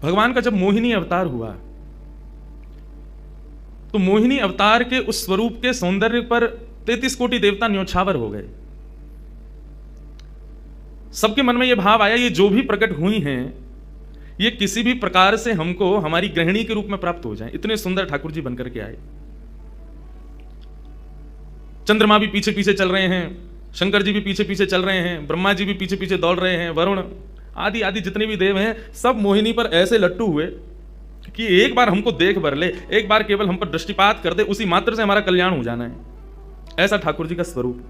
भगवान का जब मोहिनी अवतार हुआ तो मोहिनी अवतार के उस स्वरूप के सौंदर्य पर 33 कोटि देवता न्योछावर हो गए। सबके मन में यह भाव आया, ये जो भी प्रकट हुई हैं ये किसी भी प्रकार से हमको हमारी गृहिणी के रूप में प्राप्त हो जाए। इतने सुंदर ठाकुर जी बनकर के आए। चंद्रमा भी पीछे पीछे चल रहे हैं, शंकर जी भी पीछे पीछे चल रहे हैं, ब्रह्मा जी भी पीछे पीछे दौड़ रहे हैं, वरुण आदि आदि जितने भी देव हैं सब मोहिनी पर ऐसे लट्टू हुए कि एक बार हमको देख भर ले, एक बार केवल हम पर दृष्टिपात कर दे, उसी मात्र से हमारा कल्याण हो जाना है। ऐसा ठाकुर जी का स्वरूप।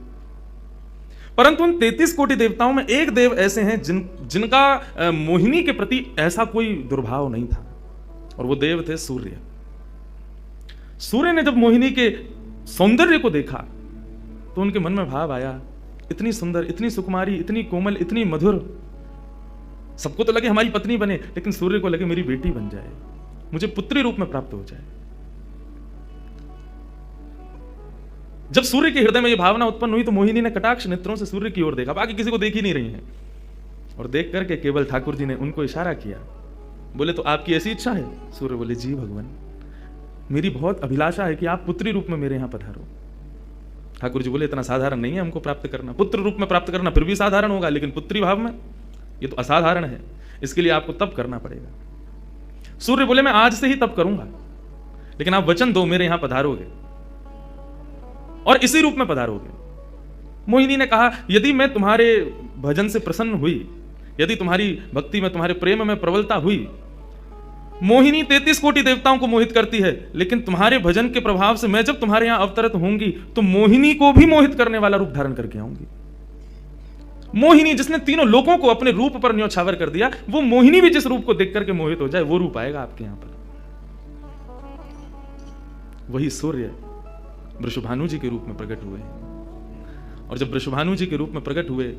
परंतु उन 33 कोटि देवताओं में एक देव ऐसे हैं जिनका मोहिनी के प्रति ऐसा कोई दुर्भाव नहीं था, और वो देव थे सूर्य। सूर्य ने जब मोहिनी के सौंदर्य को देखा तो उनके मन में भाव आया, इतनी सुंदर, इतनी सुकुमारी, इतनी कोमल, इतनी मधुर, सबको तो लगे हमारी पत्नी बने, लेकिन सूर्य को लगे मेरी बेटी बन जाए, मुझे पुत्री रूप में प्राप्त हो जाए। जब सूर्य के हृदय में यह भावना उत्पन्न हुई तो मोहिनी ने कटाक्ष नेत्रों से सूर्य की ओर देखा, बाकी किसी को देख ही नहीं रही है, और देख करके केवल ठाकुर जी ने उनको इशारा किया। बोले तो आपकी ऐसी इच्छा है? सूर्य बोले जी भगवान, मेरी बहुत अभिलाषा है कि आप पुत्री रूप में मेरे यहां पधारो। ठाकुर जी बोले इतना साधारण नहीं है हमको प्राप्त करना, पुत्र रूप में प्राप्त करना फिर भी साधारण होगा, लेकिन पुत्री भाव में ये तो असाधारण है, इसके लिए आपको तप करना पड़ेगा। सूर्य बोले मैं आज से ही तप करूंगा, लेकिन आप वचन दो मेरे यहां पधारोगे और इसी रूप में पधारोगे। मोहिनी ने कहा यदि मैं तुम्हारे भजन से प्रसन्न हुई, यदि तुम्हारी भक्ति में, तुम्हारे प्रेम में प्रबलता हुई, मोहिनी 33 कोटि देवताओं को मोहित करती है, लेकिन तुम्हारे भजन के प्रभाव से मैं जब तुम्हारे यहां अवतरित होंगी तो मोहिनी को भी मोहित करने वाला रूप धारण करके आऊंगी। मोहिनी जिसने तीनों लोगों को अपने रूप पर न्योछावर कर दिया, वो मोहिनी भी जिस रूप को देख करके मोहित हो जाए, वो रूप आएगा आपके यहां पर। वही सूर्य वृषभानु जी के रूप में प्रकट हुए हैं। और जब वृषभानु जी के रूप में प्रकट हुए,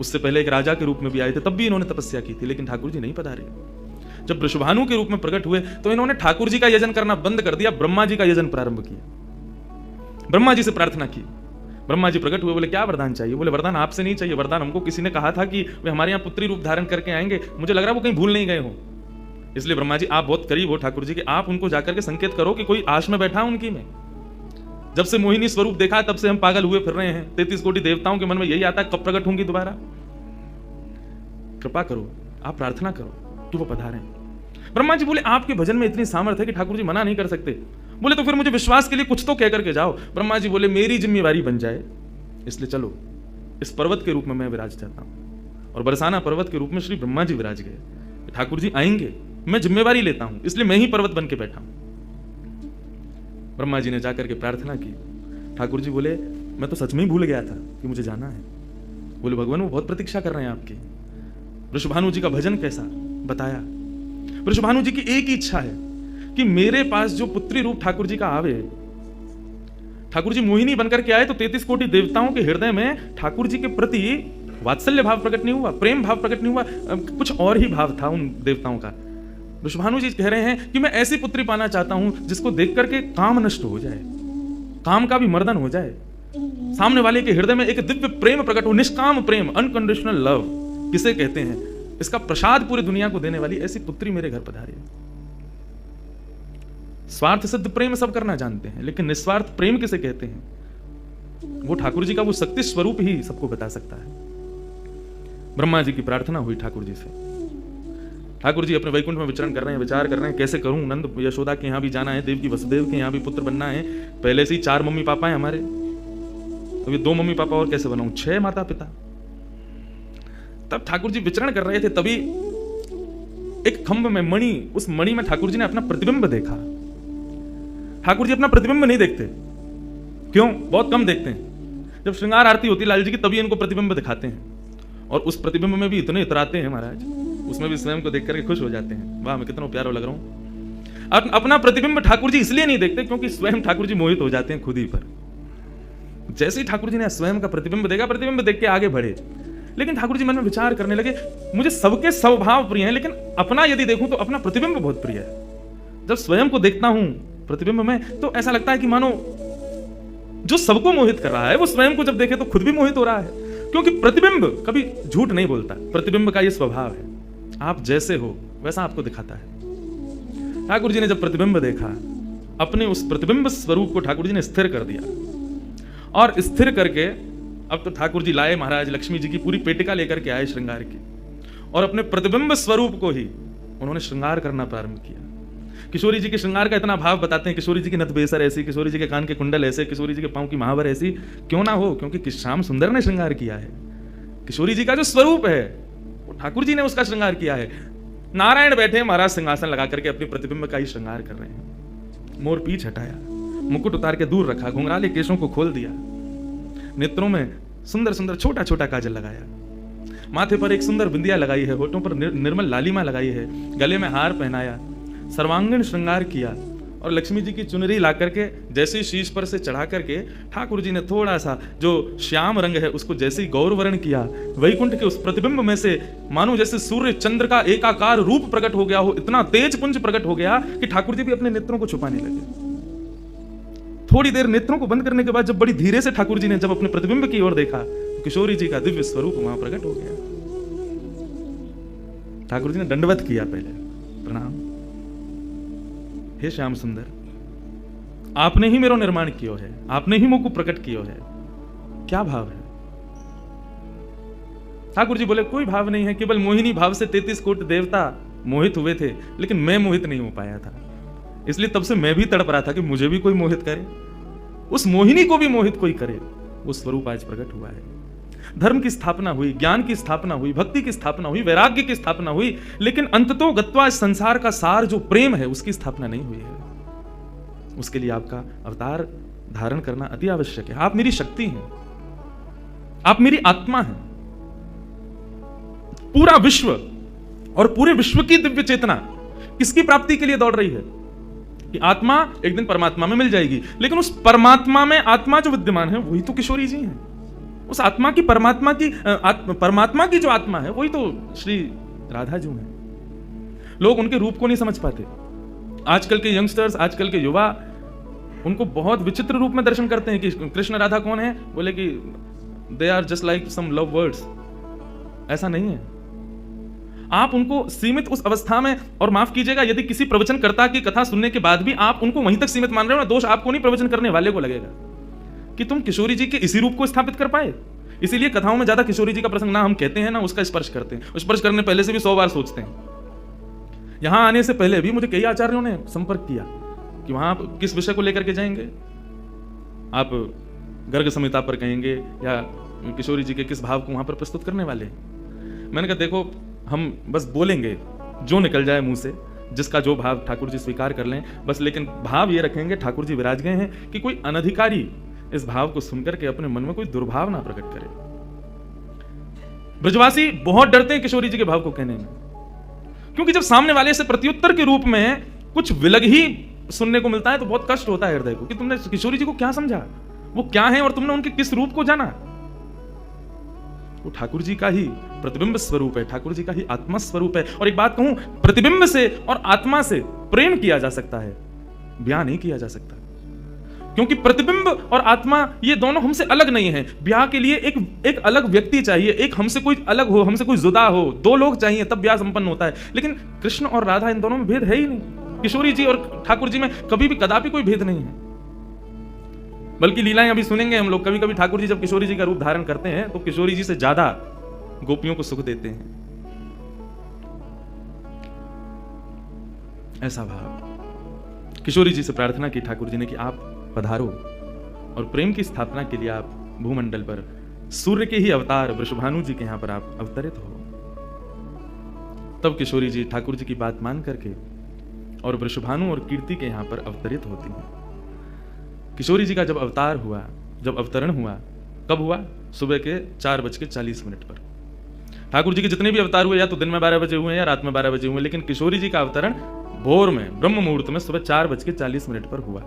उससे पहले एक राजा के रूप में भी आए थे, तब भी इन्होंने तपस्या की थी, लेकिन ठाकुर जी नहीं पधारे। जब वृषभानु के रूप में प्रकट हुए तो इन्होंने ठाकुर जी का यजन करना बंद कर दिया, ब्रह्मा जी का यजन प्रारंभ किया। ब्रह्मा जी से प्रार्थना की, ब्रह्मा जी प्रकट हुए, बोले क्या वरदान चाहिए? बोले वरदान आपसे नहीं चाहिए, वरदान हमको किसी ने कहा था कि वे हमारे यहाँ पुत्री रूप धारण करके आएंगे, मुझे लग रहा है वो कहीं भूल नहीं गए हो, इसलिए ब्रह्मा जी आप बहुत करीब हो ठाकुर जी के, आप उनको जाकर के संकेत करो कि कोई आश में बैठा उनकी में। जब से मोहिनी स्वरूप देखा तब से हम पागल हुए फिर रहे हैं, 33 कोटि देवताओं के मन में यही आता है कब प्रकट होंगी दोबारा, कृपा करो, आप प्रार्थना करो कि वो पधारें। ब्रह्मा जी बोले आपके भजन में इतनी सामर्थ्य है कि ठाकुर जी मना नहीं कर सकते। बोले तो फिर मुझे विश्वास के लिए कुछ तो कह करके जाओ। ब्रह्मा जी बोले मेरी जिम्मेवारी बन जाए, इसलिए चलो इस पर्वत के रूप में मैं विराज चाहता हूं। और बरसाना पर्वत के रूप में श्री ब्रह्मा जी विराज गए। ठाकुर जी आएंगे, मैं जिम्मेवारी लेता हूं, इसलिए मैं ही पर्वत बन के बैठा हूं। ब्रह्मा जी ने जाकर के प्रार्थना की। ठाकुर जी बोले मैं तो सच में ही भूल गया था कि मुझे जाना है। बोले भगवान वो बहुत प्रतीक्षा कर रहे हैं आपकी। वृषभानु जी का भजन कैसा बताया। वृषभानु जी की एक ही इच्छा है कि मेरे पास जो पुत्री रूप ठाकुर जी का आवे, ठाकुर जी मोहिनी बनकर के आए तो 33 कोटि देवताओं के हृदय में ठाकुर जी के प्रति वात्सल्य भाव प्रकट नहीं हुआ, प्रेम भाव प्रकट नहीं हुआ, कुछ और ही भाव था उन देवताओं का। वृषभानु जी कह रहे हैं कि मैं ऐसी पुत्री पाना चाहता हूं जिसको देख करके काम नष्ट हो जाए, काम का भी मर्दन हो जाए, सामने वाले के हृदय में एक दिव्य प्रेम प्रकट हो, निष्काम प्रेम, अनकंडीशनल लव किसे कहते हैं, इसका प्रसाद पूरी दुनिया को देने वाली ऐसी पुत्री मेरे घर पधारी। स्वार्थ सिद्ध प्रेम सब करना जानते हैं, लेकिन निस्वार्थ प्रेम किसे कहते हैं, वो ठाकुर जी का वो शक्ति स्वरूप ही सबको बता सकता है। ब्रह्मा जी की प्रार्थना हुई ठाकुर जी से। ठाकुर जी अपने वैकुंठ में विचरण कर रहे हैं, विचार कर रहे हैं कैसे करूं, नंद यशोदा के यहां भी जाना है, देव की वसुदेव के यहां भी पुत्र बनना है, पहले से ही 4 मम्मी पापा हैं हमारे, तो ये 2 मम्मी पापा और कैसे बनाऊं, 6 माता पिता। तब ठाकुर जी विचरण कर रहे थे, तभी एक खंभ में मणि, उस मणि में ठाकुर जी ने अपना प्रतिबिंब देखा। ठाकुर जी अपना प्रतिबिंब नहीं देखते, क्यों? बहुत कम देखते हैं। जब श्रृंगार आरती होती लाल जी की तभी इनको प्रतिबिंब दिखाते हैं, और उस प्रतिबिंब में भी इतने इतराते हैं महाराज, उसमें भी स्वयं को देख करके खुश हो जाते हैं, वाह मैं कितना प्यारा लग रहा हूं। अपना प्रतिबिंब ठाकुर जी इसलिए नहीं देखते क्योंकि स्वयं ठाकुर जी मोहित हो जाते हैं खुद ही पर। जैसे ही ठाकुर जी ने स्वयं का प्रतिबिंब देखा, प्रतिबिंब देख के आगे बढ़े, लेकिन ठाकुर जी मन में विचार करने लगे मुझे सबके स्वभाव प्रिय हैं, लेकिन अपना यदि देखूं तो अपना प्रतिबिंब बहुत प्रिय है। जब स्वयं को देखता हूं प्रतिबिंब में तो ऐसा लगता है कि मानो जो सबको मोहित कर रहा है वो स्वयं को जब देखे तो खुद भी मोहित हो रहा है, क्योंकि प्रतिबिंब कभी झूठ नहीं बोलता। प्रतिबिंब का ये स्वभाव है, आप जैसे हो वैसा आपको दिखाता है। ठाकुर जी ने जब प्रतिबिंब देखा, अपने उस प्रतिबिंब स्वरूप को ठाकुर जी ने स्थिर कर दिया, और स्थिर करके अब तो ठाकुर जी लाए महाराज लक्ष्मी जी की पूरी पेटिका लेकर के आए श्रृंगार की, और अपने प्रतिबिंब स्वरूप को ही उन्होंने श्रृंगार करना प्रारंभ किया। किशोरी जी के श्रृंगार का इतना भाव बताते हैं, किशोरी जी की नथ बेसर ऐसी, किशोरी जी के कान के कुंडल ऐसे, किशोरी जी के पांव की महावर ऐसी क्यों ना हो, क्योंकि श्याम सुंदर ने श्रृंगार किया है। किशोरी जी का जो स्वरूप है वो ठाकुर जी ने उसका श्रृंगार किया है। नारायण बैठे महाराज सिंहासन लगा करके अपने प्रतिबिंब का ही श्रृंगार कर रहे हैं। मोर पीछ हटाया, मुकुट उतार के दूर रखा, घुंघराले केशों को खोल दिया, नेत्रों में सुंदर सुंदर छोटा छोटा काजल लगाया, माथे पर एक सुंदर बिंदिया लगाई है, होठों पर निर्मल लालिमा लगाई है, गले में हार पहनाया, सर्वांगीण श्रृंगार किया, और लक्ष्मी जी की चुनरी ला करके जैसे शीश पर से चढ़ा करके ठाकुर जी ने थोड़ा सा जो श्याम रंग है उसको जैसे ही गौरवर्ण किया, वैकुंठ के उस प्रतिबिंब में से मानो जैसे सूर्य चंद्र का एकाकार रूप प्रकट हो गया हो, इतना तेज पुंज प्रकट हो गया कि ठाकुर जी भी अपने नेत्रों को छुपाने लगे। थोड़ी देर नेत्रों को बंद करने के बाद जब बड़ी धीरे से ठाकुर जी ने जब अपने प्रतिबिंब की ओर देखा, तो किशोरी जी का दिव्य स्वरूप वहां प्रकट हो गया। ठाकुर जी ने दंडवत किया, पहले प्रणाम, हे श्याम सुंदर, आपने ही मेरो निर्माण कियो है, आपने ही मुझको प्रकट कियो है, क्या भाव है? ठाकुर जी बोले कोई भाव नहीं है, केवल मोहिनी भाव से 33 कोटि देवता मोहित हुए थे, लेकिन मैं मोहित नहीं हो पाया था, इसलिए तब से मैं भी तड़प रहा था कि मुझे भी कोई मोहित करे, उस मोहिनी को भी मोहित कोई करे। वो स्वरूप आज प्रकट हुआ है। धर्म की स्थापना हुई, ज्ञान की स्थापना हुई, भक्ति की स्थापना हुई, वैराग्य की स्थापना हुई, लेकिन अंततो गत्वा इस संसार का सार जो प्रेम है उसकी स्थापना नहीं हुई है। उसके लिए आपका अवतार धारण करना अति आवश्यक है। आप मेरी शक्ति हैं, आप मेरी आत्मा हैं। पूरा विश्व और पूरे विश्व की दिव्य चेतना किसकी प्राप्ति के लिए दौड़ रही है कि आत्मा एक दिन परमात्मा में मिल जाएगी, लेकिन उस परमात्मा में आत्मा जो विद्यमान है वही तो किशोरी जी हैं। उस आत्मा की परमात्मा की जो आत्मा है वही तो श्री राधा जी हैं। लोग उनके रूप को नहीं समझ पाते। आजकल के यंगस्टर्स, आजकल के युवा उनको बहुत विचित्र रूप में दर्शन करते हैं कि कृष्ण राधा कौन है, बोले कि they are just like some love words. ऐसा नहीं है। आप उनको सीमित उस अवस्था में, और माफ कीजिएगा यदि किसी प्रवचनकर्ता की कथा सुनने के बाद भी आप उनको वहीं तक सीमित मान रहे हो ना, दोष आपको नहीं, प्रवचन करने वाले को लगेगा कि तुम किशोरी जी के इसी रूप को स्थापित कर पाए। इसीलिए कथाओं में ज्यादा किशोरी जी का प्रसंग ना हम कहते हैं ना उसका स्पर्श करते हैं। स्पर्श करने पहले से भी 100 बार सोचते हैं। यहां आने से पहले भी मुझे कई आचार्यों ने संपर्क किया कि वहां आप किस विषय को लेकर के जाएंगे, आप गर्ग संहिता पर कहेंगे या किशोरी जी के किस भाव को वहां पर प्रस्तुत करने वाले हैं। मैंने कहा देखो, हम बस बोलेंगे जो निकल जाए मुंह से, जिसका जो भाव ठाकुर जी स्वीकार कर लें बस, लेकिन भाव ये रखेंगे ठाकुर जी विराज गए हैं कि कोई अनधिकारी इस भाव को सुनकर के अपने मन में कोई दुर्भाव ना प्रकट करे। ब्रजवासी बहुत डरते हैं किशोरी जी के भाव को कहने में, क्योंकि जब सामने वाले से प्रत्युत्तर के रूप में कुछ विलग ही सुनने को मिलता है तो बहुत कष्ट होता है हृदय को कि तुमने किशोरी जी को क्या समझा, वो क्या है और तुमने उनके किस रूप को जाना। वो ठाकुर जी का ही प्रतिबिंब स्वरूप है, ठाकुर जी का ही आत्मा स्वरूप है। और एक बात कहूं, प्रतिबिंब से और आत्मा से प्रेम किया जा सकता है, ब्याह नहीं किया जा सकता, क्योंकि प्रतिबिंब और आत्मा ये दोनों हमसे अलग नहीं है। ब्याह के लिए एक अलग व्यक्ति चाहिए, एक हमसे कोई अलग हो, हमसे कोई जुदा हो, 2 लोग चाहिए तब ब्याह संपन्न होता है। लेकिन कृष्ण और राधा इन दोनों में भेद है ही नहीं। किशोरी जी और ठाकुर जी में कभी भी कदापि कोई भेद नहीं है। बल्कि लीलाएं अभी सुनेंगे हम लोग, कभी कभी ठाकुर जी जब किशोरी जी का रूप धारण करते हैं तो किशोरी जी से ज्यादा गोपियों को सुख देते हैं। ऐसा भाव किशोरी जी से प्रार्थना की ठाकुर जी ने कि आप पधारो और प्रेम की स्थापना के लिए आप भूमंडल पर सूर्य के ही अवतार वृषभानु जी के यहां पर आप अवतरित हो। तब किशोरी जी ठाकुर जी की बात मान करके और वृषभानु और कीर्ति के यहां पर अवतरित होती हैं। किशोरी जी का जब अवतार हुआ, जब अवतरण हुआ, कब हुआ? सुबह के 4:40 पर। ठाकुर जी के जितने भी अवतार हुए या तो दिन में 12 बजे हुए या रात में 12 बजे हुए, लेकिन किशोरी जी का अवतरण भोर में ब्रह्म मुहूर्त में सुबह 4:40 पर हुआ।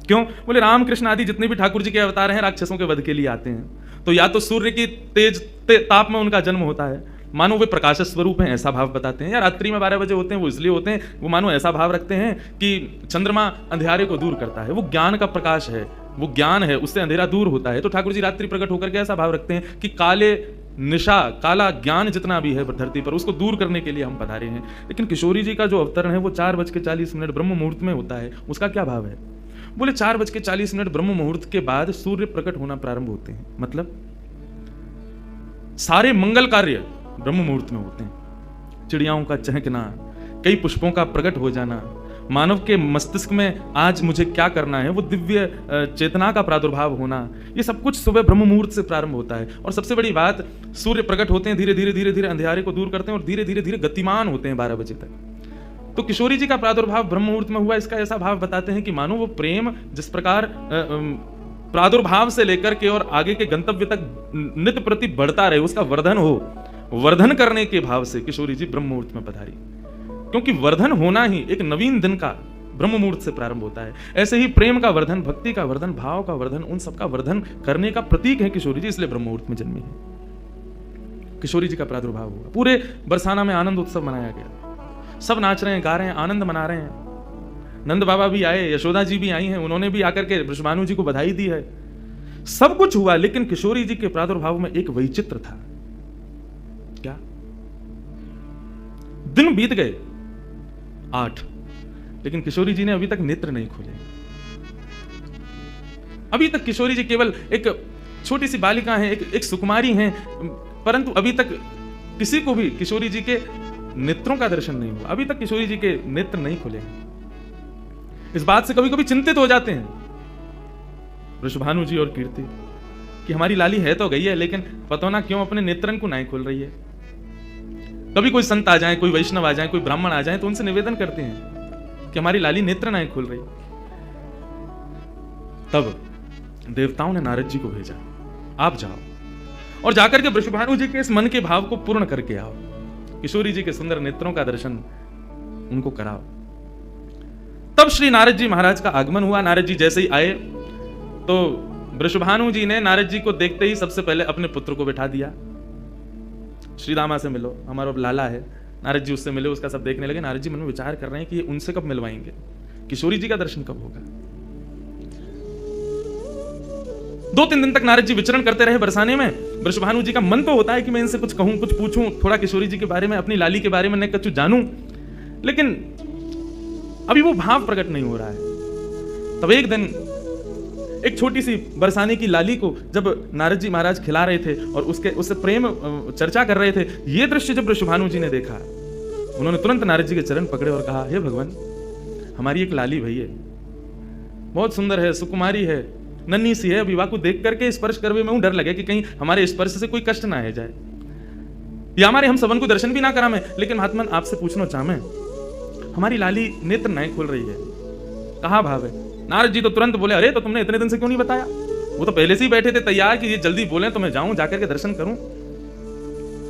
क्यों? बोले रामकृष्ण आदि जितने भी ठाकुर जी के अवतार हैं राक्षसों के वध के लिए आते हैं, तो या तो सूर्य की तेज ताप में उनका जन्म होता है, मानो वे प्रकाश स्वरूप हैं ऐसा भाव बताते हैं, या रात्रि में 12 बजे होते हैं वो इसलिए होते हैं, वो मानो ऐसा भाव रखते हैं कि चंद्रमा अंधेरे को दूर करता है, वो ज्ञान का प्रकाश है, वो ज्ञान है, उससे अंधेरा दूर होता है। तो ठाकुर जी रात्रि प्रकट होकर के ऐसा भाव रखते हैं कि काले निशा, काला ज्ञान जितना भी है धरती पर, उसको दूर करने के लिए हम पधारे हैं। लेकिन किशोरी जी का जो अवतरण है वो 4:40 ब्रह्म मुहूर्त में होता है। उसका क्या भाव है? बोले 4:40 ब्रह्म मुहूर्त के बाद सूर्य प्रकट होना प्रारंभ होते हैं। मतलब सारे मंगल कार्य ब्रह्म मुहूर्त में होते हैं। चिड़ियाओं का चहकना, कई पुष्पों का प्रकट हो जाना, मानव के मस्तिष्क में आज मुझे क्या करना है, वो दिव्य चेतना का प्रादुर्भाव होना, ये सब कुछ सुबह ब्रह्म मुहूर्त से प्रारंभ होता है। और सबसे बड़ी बात, सूर्य प्रकट होते हैं, धीरे धीरे धीरे धीरे अंधेरे को दूर करते हैं और धीरे धीरे धीरे गतिमान होते हैं 12 बजे तक। तो किशोरी जी का प्रादुर्भाव ब्रह्म मुहूर्त में हुआ। इसका ऐसा भाव बताते हैं कि मानो वो प्रेम जिस प्रकार प्रादुर्भाव से लेकर के और आगे के गंतव्य तक नित्य प्रति बढ़ता रहे, उसका वर्धन हो, वर्धन करने के भाव से किशोरी जी ब्रह्म मुहूर्त में पधारी। क्योंकि वर्धन होना ही एक नवीन दिन का ब्रह्म मुहूर्त से प्रारंभ होता है। ऐसे ही प्रेम का वर्धन, भक्ति का वर्धन, भाव का वर्धन, उन सब का वर्धन करने का प्रतीक है किशोरी जी, इसलिए ब्रह्म मुहूर्त में जन्मी है। किशोरी जी का प्रादुर्भाव हुआ, पूरे बरसाना में आनंद उत्सव मनाया गया। सब नाच रहे हैं, गा रहे हैं, आनंद मना रहे हैं। नंद बाबा भी आए, यशोदा जी भी आई हैं, उन्होंने भी आकर के वृषभानु जी को बधाई दी है। सब कुछ हुआ, लेकिन किशोरी जी के प्रादुर्भाव में एक वैचित्र था। क्या? दिन बीत गए 8, लेकिन किशोरी जी ने अभी तक नेत्र नहीं खोले। अभी तक किशोरी जी केवल एक छोटी सी बालिका हैं, एक सुकुमारी हैं, परंतु अभी तक किसी को भी किशोरी जी के नेत्रों का दर्शन नहीं हुआ। अभी तक किशोरी जी के नेत्र नहीं खुले हैं। इस बात से कभी कभी चिंतित हो जाते हैं वृषभानु जी और कीर्ति कि हमारी लाली है तो गई है, लेकिन पता ना क्यों अपने नेत्रन को नहीं खोल रही है। कभी कोई संत आ जाए, कोई वैष्णव आ जाए, कोई ब्राह्मण आ जाए, तो उनसे निवेदन करते हैं कि हमारी लाली नेत्र नहीं खोल रही। तब देवताओं ने नारद जी को भेजा, आप जाओ और जाकर के वृषभानु जी के इस मन के भाव को पूर्ण करके आओ, किशोरी जी के सुंदर नेत्रों का दर्शन उनको कराओ। तब श्री नारद जी महाराज का आगमन हुआ। नारद जी जैसे ही आए तो वृषभानु जी ने नारद जी को देखते ही सबसे पहले अपने पुत्र को बिठा दिया। श्री दामा से मिलो, हमारा लाला है। नारद जी उससे मिले, उसका सब देखने लगे। नारद जी मन में विचार कर रहे हैं कि उनसे कब मिलवाएंगे, किशोरी जी का दर्शन कब होगा। 2-3 दिन तक नारद जी विचरण करते रहे बरसाने में। वृषभानु जी का मन तो होता है कि मैं इनसे कुछ कहूं, कुछ पूछूं, थोड़ा किशोरी जी के बारे में, अपनी लाली के बारे में कुछ जानूं, लेकिन अभी वो भाव प्रकट नहीं हो रहा है। तब एक दिन एक छोटी सी बरसाने की लाली को जब नारद जी महाराज खिला रहे थे और उससे प्रेम चर्चा कर रहे थे, ये दृश्य जब वृषभानु जी ने देखा, उन्होंने तुरंत नारद जी के चरण पकड़े और कहा, हे भगवान, हमारी एक लाली भई है, बहुत सुंदर है, सुकुमारी है, नन्ही सी है। विवाह को देख करके स्पर्श करवे में डर लगे कि कहीं हमारे स्पर्श से कोई कष्ट ना आ जाए, या हमारे हम सबन को दर्शन भी ना करा में। लेकिन महात्मन आपसे पूछना चाहे, हमारी लाली नेत्र नहीं खोल रही है, कहाँ भाव है? नारद जी तो तुरंत बोले, अरे तो तुमने इतने दिन से क्यों नहीं बताया? वो तो पहले से ही बैठे थे तैयार कि ये जल्दी बोले तो मैं जाऊं, जाकर के दर्शन करूं।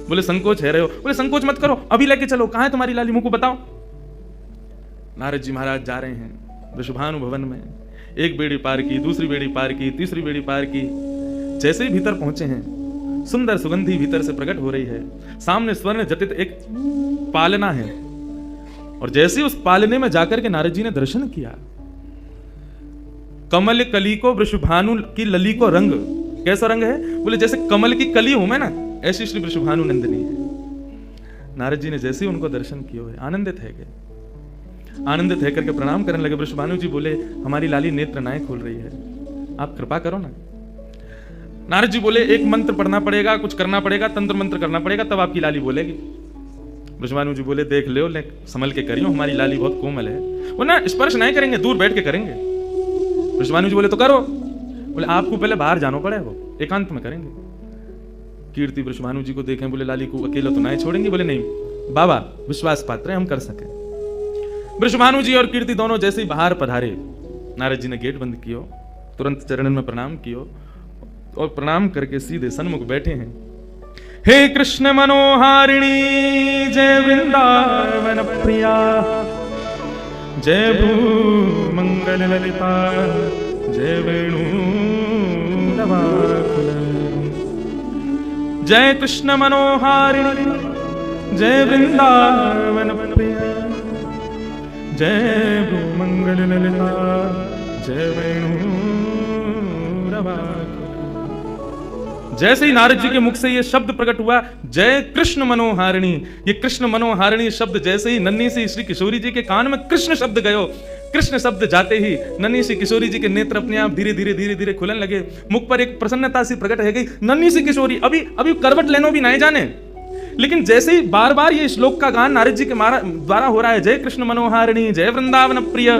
बोले संकोच है रहे हो? बोले संकोच मत करो, अभी लेके चलो, कहां है तुम्हारी लाली, मुंह को बताओ। नारद जी महाराज जा रहे हैं वृषभानु भवन में। एक बेड़ी पार की, दूसरी बेड़ी पार की, तीसरी बेड़ी पार की। जैसे ही भीतर पहुंचे हैं, सुंदर सुगंधी भीतर से प्रकट हो रही है। सामने स्वर्ण जटित एक पालना है, और जैसे ही उस पालने में जाकर के नारद जी ने दर्शन किया, कमल कली को वृषभानु की लली को रंग, कैसा रंग है? बोले जैसे कमल की कली हूं मैं ना, ऐसी श्री वृषभानु नंदिनी है। नारद जी ने जैसे ही उनको दर्शन किए हुए आनंदित है गए। आनंदित है करके प्रणाम करने लगे। वृषभानु जी बोले, हमारी लाली नेत्र नायक खोल रही है, आप कृपा करो ना। नारद जी बोले, एक मंत्र पढ़ना पड़ेगा, कुछ करना पड़ेगा, तंत्र मंत्र करना पड़ेगा, तब आपकी लाली बोलेगी। वृषभानु जी बोले, देख लो, संभल के करियो, हमारी लाली बहुत कोमल है, वो ना स्पर्श नहीं करेंगे, दूर बैठ के करेंगे। वृषभानु जी बोले, तो करो। बोले, आपको पहले बाहर जाना पड़े, वो एकांत में करेंगे। कीर्ति वृषभानु जी को देखें, बोले, लाली को अकेला तो नहीं छोड़ेंगे? बोले, नहीं बाबा, विश्वास पात्र है, हम कर सके। वृषभानु जी और कीर्ति दोनों जैसे ही बाहर पधारे, नारद जी ने गेट बंद कियो, तुरंत चरणन में प्रणाम कियो और प्रणाम करके सीधे सन्मुख बैठे हैं। हे कृष्ण मनोहारिणी, जय वृंदावन प्रिया, जय भू मंगल ललिता, जय वेणु नवाकुल। जय कृष्ण मनोहारिणी, जय वृंदावन प्रिया, जय भू मंगल ललिता, जय वेणु नवाकुल। जैसे ही नारद जी के मुख से ये शब्द प्रकट हुआ, जय कृष्ण मनोहारिणी, ये कृष्ण मनोहारिणी शब्द जैसे ही नन्ही सी श्री किशोरी जी के कान में कृष्ण शब्द गयो, कृष्ण शब्द जाते ही नन्ही सी किशोरी जी के नेत्र अपने आप धीरे धीरे खुलने लगे, मुख पर एक प्रसन्नता सी प्रकट हो गई। नन्ही सी किशोरी अभी करवट लेनो भी नहीं जाने, लेकिन जैसे ही बार बार ये श्लोक का गान नारद जी के द्वारा हो रहा है, जय कृष्ण मनोहारिणी जय वृंदावन प्रिय,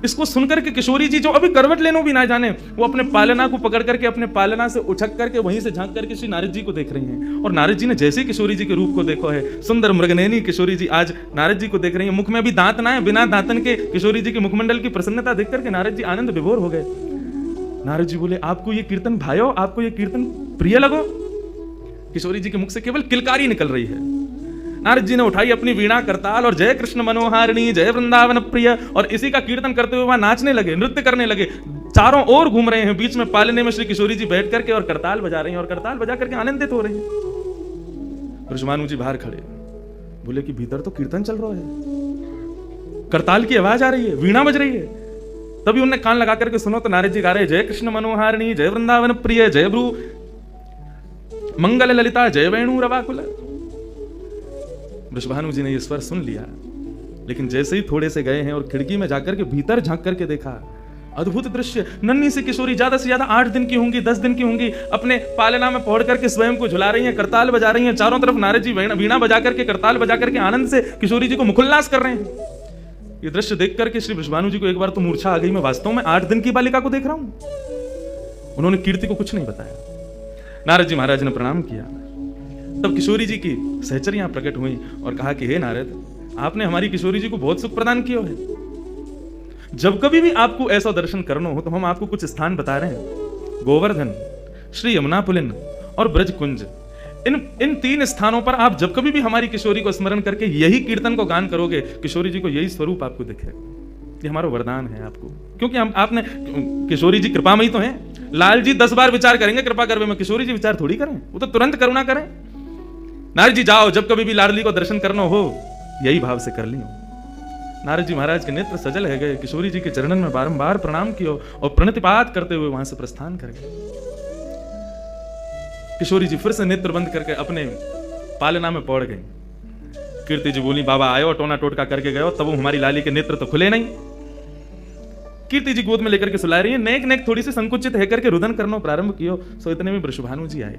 इसको सुनकर के किशोरी जी जो अभी करवट लेनो भी ना जाने, वो अपने पालना को पकड़ करके अपने पालना से उछक करके वहीं से झांक करके श्री नारद जी को देख रही हैं। और नारद जी ने जैसे ही किशोरी जी के रूप को देखो है, सुंदर मृगनयनी किशोरी जी आज नारद जी को देख रही है, मुख में भी दांत ना है, बिना दांतन के किशोरी जी के मुखमंडल की प्रसन्नता देख करके नारद जी आनंद विभोर हो गए। नारद जी बोले, आपको ये कीर्तन भायो, आपको ये कीर्तन प्रिय लगो? किशोरी जी के मुख से केवल किलकारी निकल रही है। नारद जी ने उठाई अपनी वीणा करताल और जय कृष्ण मनोहारिणी जय वृंदावन प्रिय, और इसी का कीर्तन करते हुए वहां नाचने लगे, नृत्य करने लगे, चारों ओर घूम रहे हैं, बीच में पालने में श्री किशोरी जी बैठ करके और करताल बजा रही हैं, और करताल बजा करके आनंदित हो रही हैं। ब्रजभानु जी बाहर खड़े बोले कि भीतर तो कीर्तन चल रहा है, करताल की आवाज आ रही है, वीणा बज रही है। तभी उन्हें कान लगा करके सुनो तो नारद जी गा रहे, जय कृष्ण मनोहारिणी जय वृंदावन प्रिय जय भ्रू मंगल ललिता जय वेणु रवाकुल। वृषभानु जी ने ये स्वर सुन लिया, लेकिन जैसे ही थोड़े से गए हैं और खिड़की में जाकर के भीतर झांक करके देखा, अद्भुत दृश्य, नन्ही सी किशोरी ज्यादा से ज्यादा 8 दिन की होंगी, 10 दिन की होंगी, अपने पालना में पहुंच करके स्वयं को झुला रही हैं, करताल बजा रही हैं, चारों तरफ नारद जी वीणा बजा करके करताल बजा करके आनंद से किशोरी जी को मुखोल्लास कर रहे हैं। ये दृश्य देख करके श्री वृषभानु जी को एक बार तो मूर्छा आ गई, मैं वास्तव में 8 दिन की बालिका को देख रहा हूं। उन्होंने कीर्ति को कुछ नहीं बताया। नारद जी महाराज ने प्रणाम किया, तब किशोरी जी की सहचरियां प्रकट हुई और कहा कि हे नारद, आपने हमारी किशोरी जी को बहुत सुख प्रदान किया है, जब कभी भी आपको ऐसा दर्शन करना हो तो हम आपको कुछ स्थान बता रहे हैं, गोवर्धन, श्री यमुना पुलिन और ब्रज कुंज, इन 3 स्थानों पर आप जब कभी भी हमारी किशोरी को स्मरण करके यही कीर्तन को गान करोगे, किशोरी जी को यही स्वरूप आपको दिखेगा। ये हमारा वरदान है आपको, क्योंकि आपने किशोरी जी कृपामयी तो हैं, लाल जी 10 बार विचार करेंगे कृपा करवे में, किशोरी जी विचार थोड़ी करें, वो तो तुरंत करुणा करें। नारद जी जाओ, जब कभी भी लाडली को दर्शन करना हो यही भाव से कर लियो। नारद जी महाराज के नेत्र सजल है गए, किशोरी जी के चरणन में बारंबार प्रणाम कियो और प्रणतिपात करते हुए वहां से प्रस्थान कर गए। किशोरी जी फिर से नेत्र बंद करके अपने पालना में पड़ गई। कीर्ति जी बोली, बाबा आयो टोना टोटका करके गयो, तब हमारी लाली के नेत्र तो खुले नहीं। कीर्ति जी गोद में लेकर के सुला रही है, नेक नेक थोड़ी सी संकुचित है करके रुदन करना प्रारंभ कियो। सो इतने में वृषभानु जी आए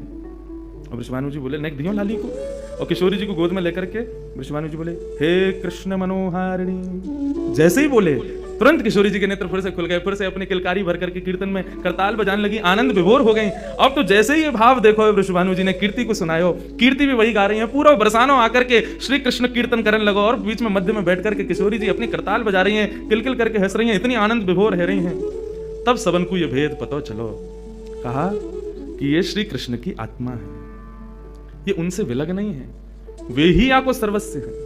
और वृषभानु जी बोले, नेक दियो लाली को, और किशोरी जी को गोद में लेकर के वृषभानु जी बोले, हे कृष्ण मनोहारिणी। जैसे ही बोले तुरंत किशोरी जी के नेत्र फिर से खुल गए, फिर से अपनी किलकारी भर करके कीर्तन में करताल बजाने लगी, आनंद विभोर हो गई। अब तो जैसे ही ये भाव देखो वृषभानु जी ने कीर्ति को सुनायो, कीर्ति भी वही गा रही है, पूरा बरसानो आकर के श्री कृष्ण कीर्तन करने लगो, और बीच में मध्य में बैठ करके किशोरी जी अपनी करताल बजा रही हैं, किलकिल करके हंस रही हैं, इतनी आनंद विभोर है रही हैं। तब सबन को ये भेद पता चलो, कहा कि ये श्री कृष्ण की आत्मा है, ये उनसे विलग नहीं है, वे ही आपको सर्वस्व है।